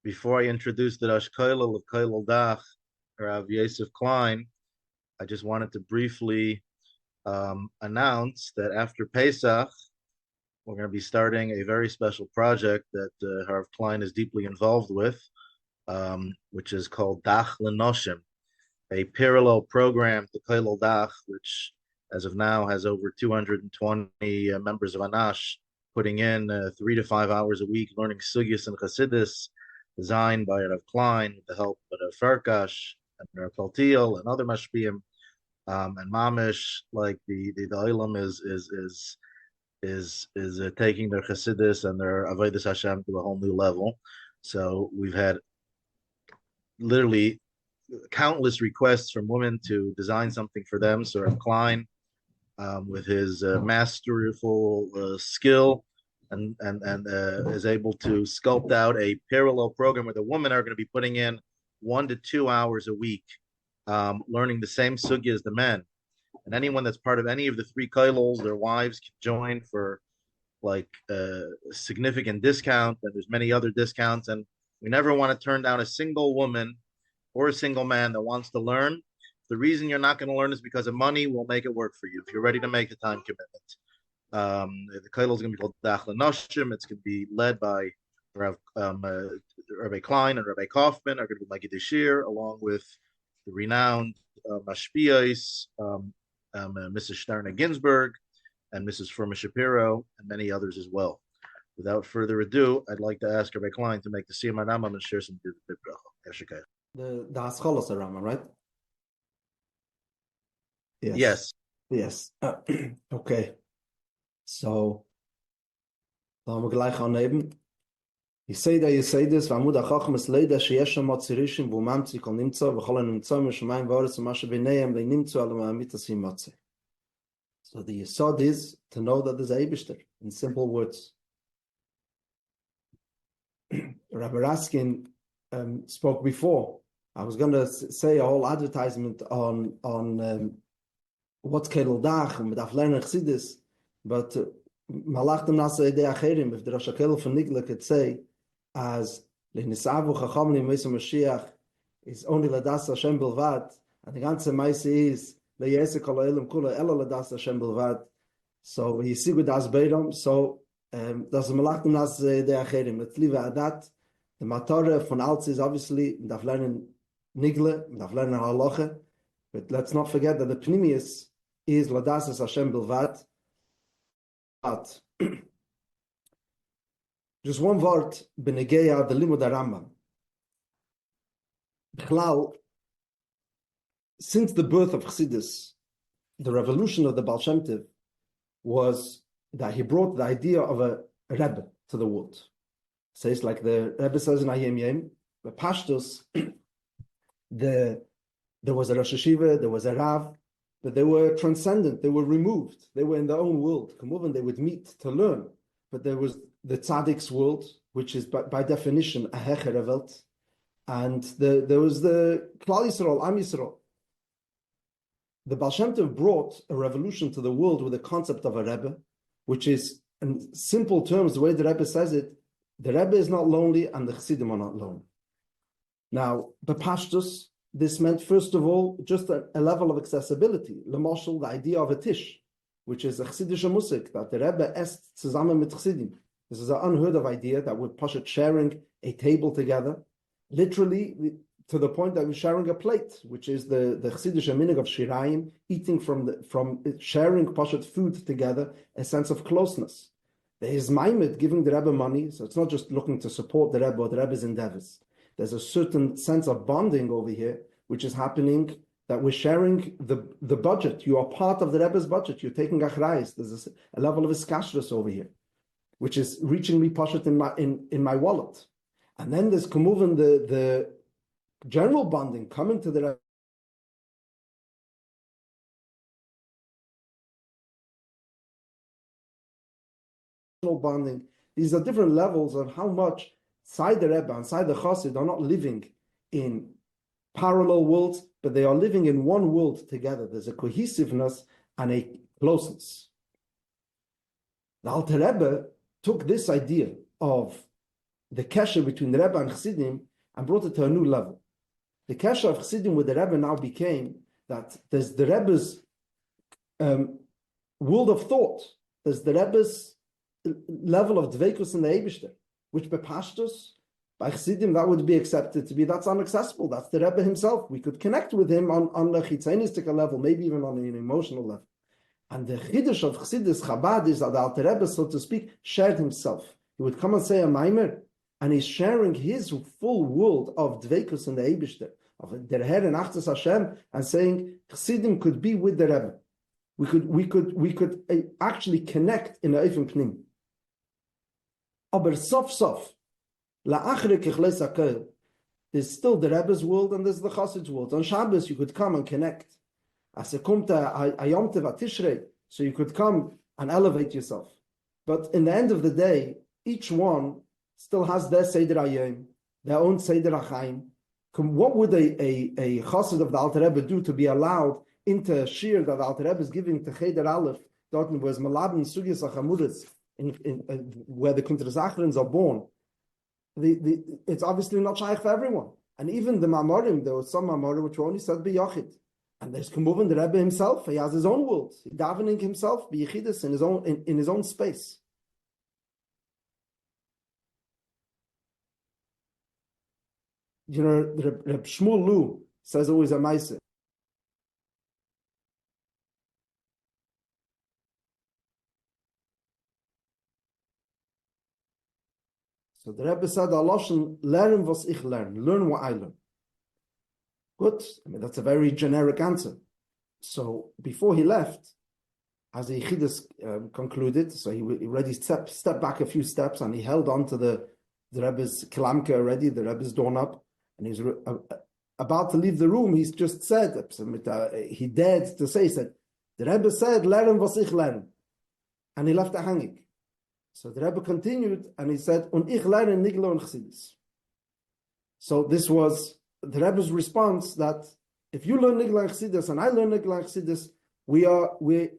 Before I introduce the Rosh Kollel of Kollel Dach, Rabbi Yosef Klyne, I just wanted to briefly announce that after Pesach, we're going to be starting a very special project that Rabbi Klyne is deeply involved with, which is called Dach L'Noshim, a parallel program to Kollel Dach, which as of now has over 220 members of Anash, putting in 3 to 5 hours a week learning Sugyas and Chassidus, designed by Rav Klyne with the help of Rav Farkash and Rav Paltiel and other mashpiyim, and Mamish, like the Olam is taking their Chassidus and their Avodas Hashem to a whole new level. So we've had literally countless requests from women to design something for them. So Rav Klyne, with his masterful skill, and is able to sculpt out a parallel program where the women are going to be putting in 1 to 2 hours a week, learning the same sugya as the men. And anyone that's part of any of the 3 kollels, their wives can join for like a significant discount, and there's many other discounts. And we never want to turn down a single woman or a single man that wants to learn. The reason you're not going to learn is because of money. We'll make it work for you if you're ready to make the time commitment. The kollel is going to be called Dach L'Noshim. It's going to be led by Rabbi Klyne and Rabbi Kaufman are going to be my Gideshir, along with the renowned Mashpiyos, Mrs. Sterna Ginsburg, and Mrs. Firma Shapiro, and many others as well. Without further ado, I'd like to ask Rabbi Klyne to make the Siyum HaRamabam and share some bracha. The Haskalos HaRamabam, right? Yes. Okay. So, laten we gleich aannemen. Je zei this, ועמוד החכם הסלידה שיש שם מוצרישים והוא ממציא כל נמצא וכל הנמצא משמיים וארץ ומה שביניהם לנמצא על המעמית עשים מציא. So the yesod is to know that there's a Eibishter, in simple words. Rabbi Raskin spoke before. I was going to say a whole advertisement on what's Kollel Dach and Medaf Lerner Chassidus, but Malachtem Nasa Idei Acherim, if the Rosh HaKollel from Nigla could say, as Lehnisavu Chacham L'Yimeisu Mashiach is only Ladas Hashem Bilvad, and the ganze Meise is Leyese Kol Ha'elam Kula Ela Ladas Hashem Bilvad. So Yisigu Das Beidom. So das Malachtem Nasa Idei Acherim. Let's leave it at that. The Matore von Alts is obviously Medaf Lerner Nigla, Medaf Lerner Halacha, but let's not forget that the Pnimius is Ladas Hashem Bilvad. But just one word, Benegeya, the Limud HaRamabam. Bichlal, since the birth of Chassidus, the revolution of the Baal Shem Tov was that he brought the idea of a Rebbe to the world. So it's like the Rebbe says in Ayem Yem, the Pashtus, there was a Rosh Hashiva, there was a Rav, but they were transcendent, they were removed, they were in their own world. Kamuvan, they would meet to learn, but there was the Tzaddik's world, which is by definition a Hecher Welt, and there was the Klal Yisrael, Am Yisrael. The Baal Shem Tov brought a revolution to the world with the concept of a Rebbe, which is, in simple terms, the way the Rebbe says it, the Rebbe is not lonely and the Chassidim are not lonely. Now, Bepashtus, this meant, first of all, just a level of accessibility. L'moshel, the idea of a tish, which is a chassidische musik, that the Rebbe esst zusammen mit Chassidim. This is an unheard of idea that we're pashat sharing a table together, literally to the point that we're sharing a plate, which is the chassidische minig of shirayim, eating from sharing pashat food together, a sense of closeness. There is Maimed giving the Rebbe money, so it's not just looking to support the Rebbe or the Rebbe's endeavors. There's a certain sense of bonding over here, which is happening, that we're sharing the budget. You are part of the Rebbe's budget. You're taking achrayis. There's a level of iskashrus over here, which is reaching me pashat in my wallet. And then there's kamuvan the general bonding coming to the Rebbe. Bonding. These are different levels of how much inside the Rebbe, inside the Chassid, are not living in parallel worlds, but they are living in one world together. There's a cohesiveness and a closeness. The Alter Rebbe took this idea of the kesher between the Rebbe and Chassidim and brought it to a new level. The kesher of Chassidim with the Rebbe now became that there's the Rebbe's world of thought, there's the Rebbe's level of dveikus in the Eibishter, which by Pashtus, by Chassidim, that would be accepted to be, that's inaccessible. That's the Rebbe himself. We could connect with him on a chitzanistic level, maybe even on an emotional level. And the chiddush of Chassidus Chabad is that the Alter Rebbe, so to speak, shared himself. He would come and say a maimer, and he's sharing his full world of dveikus in the Eibishter, of der Herr and Achtes Hashem, and saying Chassidim could be with the Rebbe. We could actually connect in a Eifim Pnim. Aber sof sof, la'achre kichles hakel, there's still the Rebbe's world and there's the Chassid's world. On Shabbos you could come and connect. As a kommt a Yom Tov Tishrei, so you could come and elevate yourself. But in the end of the day, each one still has their Seder Hayom, their own Seder HaChaim. What would a Chassid of the Alter Rebbe do to be allowed into a shir that the Alter Rebbe is giving to Cheder Aleph, dort was Malabin Sugyas HaChamudas, where the Kuntrasachrins are born? It's obviously not shaykh for everyone. And even the Mamorim, there was some Mamorim which were only said B'Yachid. And there's Kumuvan, the Rebbe himself, he has his own world. He's davening himself, B'Yachidus, in his own space. You know, Reb Shmuel Lu says always a Maaseh. So the Rebbe said, Aloshen, learn was ich learn what I learn. Good. I mean, that's a very generic answer. So before he left, as the Yechidus concluded, so he already stepped back a few steps and he held on to the Rebbe's Kalamke already, the Rebbe's doorknob, and he's about to leave the room. He's just said, he dared to say, he said, the Rebbe said, learn was ich learn. And he left it hanging. So the Rebbe continued and he said, Und ich lerne niglo und chassidus. So this was the Rebbe's response that if you learn niglo and chassidus and I learn niglo and chassidus, we're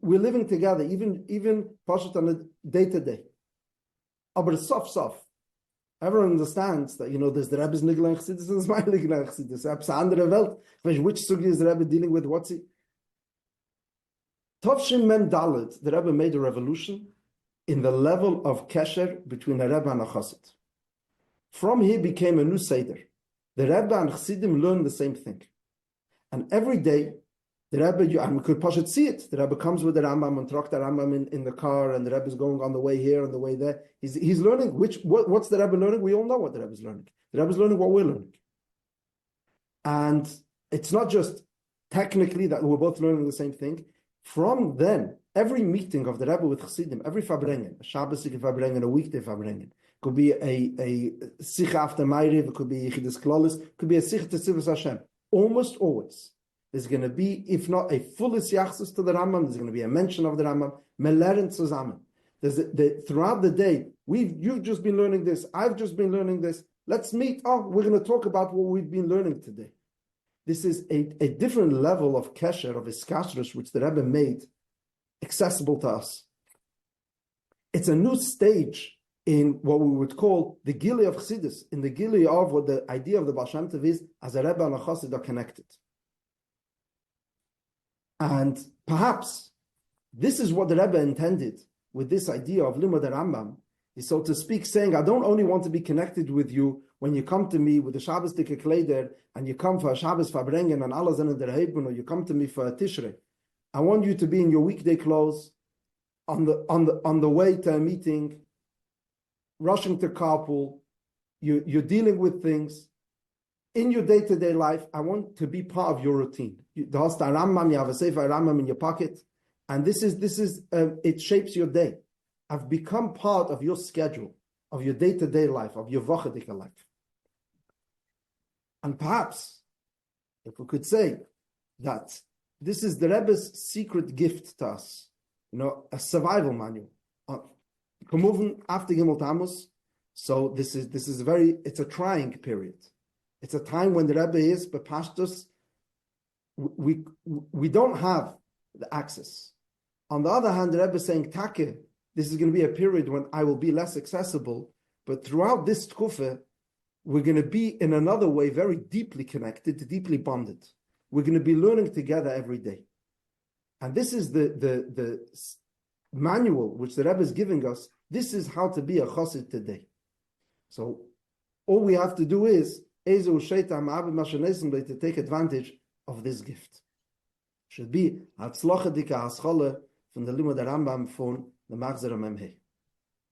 living together, even Pashat on a day to day. Aber sof. Everyone understands that, you know, there's the Rebbe's niglo and chassidus and there's my niglo and chassidus. It's a andere Welt. Which sugi is the Rebbe dealing with? What's he? Tovshim Mem Dalet, the Rebbe made a revolution in the level of kesher between a Rebbe and a Chassid. From here became a new Seder. The Rebbe and Chassidim learn the same thing. And every day, the Rebbe, and we could Pashat see it, the Rebbe comes with the Rambam and truck the Rambam in the car, and the Rebbe is going on the way here and the way there. He's learning, what's the Rebbe learning? We all know what the Rebbe is learning. The Rebbe is learning what we're learning. And it's not just technically that we're both learning the same thing. From then, every meeting of the Rebbe with Chassidim, every Fabrengen, a Shabbosik Fabrengen, a weekday Fabrengen, could be a Sikha after Ma'ariv, it could be Yichidus Klolis, could be a Sikha to Tzivus Hashem. Almost always, there's going to be, if not a full Yachzus to the Rambam, there's going to be a mention of the Rambam, Meleren Zusammen. Throughout the day, you've just been learning this, I've just been learning this, let's meet, we're going to talk about what we've been learning today. This is a different level of kesher, of iskashrus, which the Rebbe made accessible to us. It's a new stage in what we would call the Gili of Chassidus, in the Gili of what the idea of the Baal Shem Tov is, as a Rebbe and a Chassid are connected. And perhaps this is what the Rebbe intended with this idea of Limud Rambam, is so to speak saying, I don't only want to be connected with you when you come to me with the Shabbos Dike Kleider and you come for a Shabbos Fabrengen and Allah Zene der Heiben, or you come to me for a Tishrei. I want you to be in your weekday clothes on the way to a meeting, rushing to carpool. You're dealing with things in your day-to-day life. I want to be part of your routine. You have a Rambam, you have a Sefer Rambam in your pocket, and this is it shapes your day. I've become part of your schedule, of your day-to-day life, of your Vachadika life. And perhaps, if we could say that this is the Rebbe's secret gift to us, a survival manual. Moving after Gimel Tammuz, so this is it's a trying period. It's a time when the Rebbe is, but pastors, we don't have the access. On the other hand, the Rebbe is saying, Take, this is going to be a period when I will be less accessible, But throughout this tkufa, we're going to be in another way very deeply connected, deeply bonded. We're going to be learning together every day. And this is the manual which the Rebbe is giving us. This is how to be a chassid today. So all we have to do is to take advantage of this gift. Should be Hatzlacha Dika Haschale from the Limud Rambam von the Machzer Memhei.